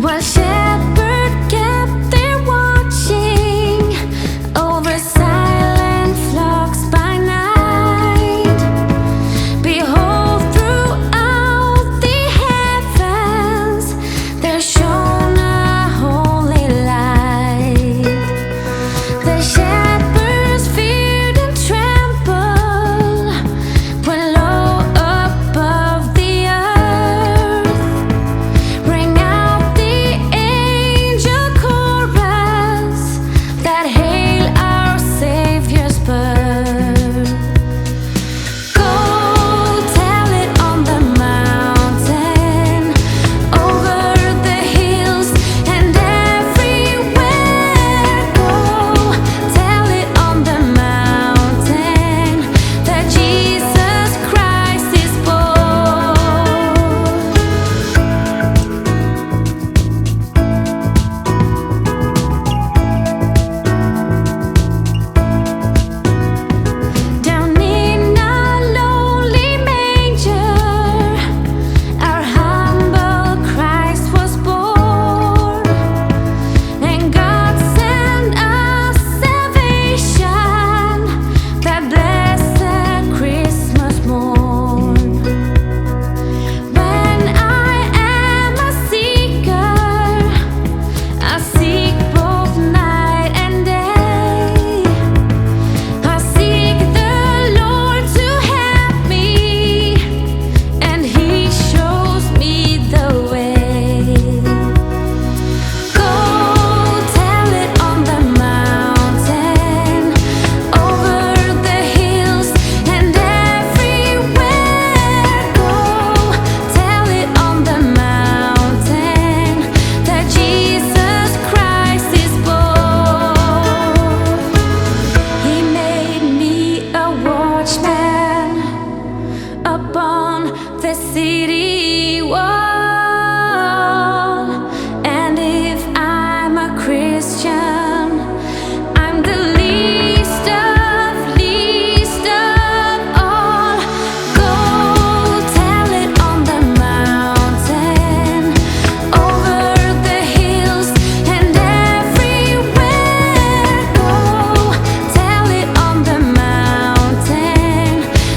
While shepherd kept there watching over silent flocks by night. Behold, throughout the heavens there shone a holy light. The shepherds feared and trembled when low above the earth rang out the angel chorus that hail our Savior's birth. Go tell it on the mountain, over the hills and everywhere. Go tell it on the mountain that Jesus Christ is born. Down in a lonely manger, our humble Christ was born, and God sent us salvation that blessed Christmas morn. When I am a seeker, I seek both night and day. I seek the Lord to help me, and He shows me the way. Go tell it on the mountain, over the hills and everywhere. Go tell it on the mountain that Jesus Christ is born. He made me a watchman upon the city wall. And if I'm a Christian, I'm the least of all. Go tell it on the mountain, over the hills and everywhere. Go tell it on the mountain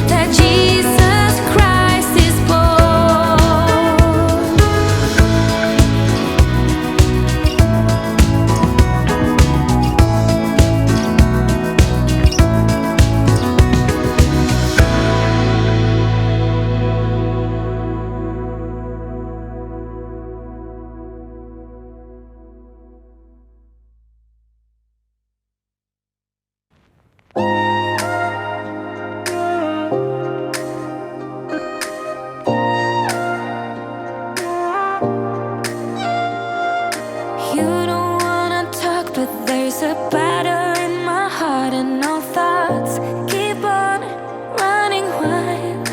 that Jesus Christ is born. You don't wanna talk, but there's a battle in my heart, and all thoughts keep on running wild.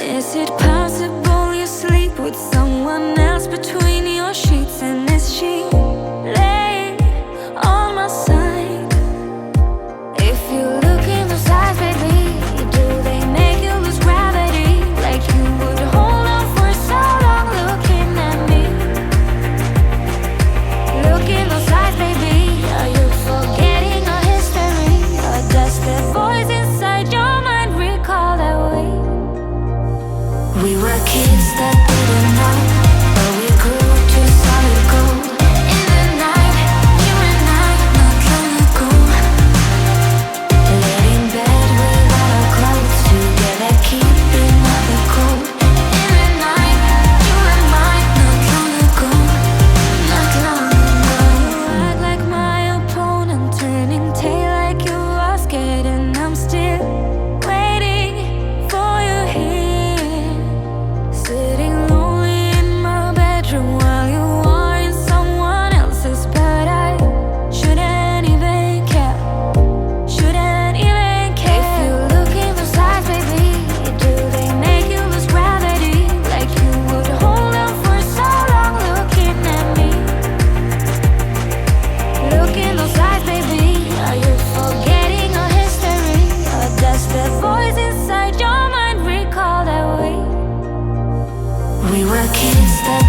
Is it possible you sleep with someone else between your sheets, and is she laying on my side? If you look in those eyes, baby, do they make you lose gravity? Like you would hold on for so long looking at me. Look in those eyes, baby, are you forgetting our history? Or does the voice inside your mind recall that way? We were kids that didn't know, but we grew to solid gold. In the night, you and I, not long ago, laid in bed without our clothes, together keeping out the cold. In the night, you and I, not long ago, not long ago. You act like my opponent, turning tail like you are scared, and I'm still waiting for you here, sitting lonely in my bedroom while you are in someone else's. But I shouldn't even care, shouldn't even care. If you look in those eyes, baby, do they make you lose gravity? Like you would hold on for so long looking at me. Look in those eyes, baby, are you forgetting our history? Or does the voice inside your mind recall that way? We were kids that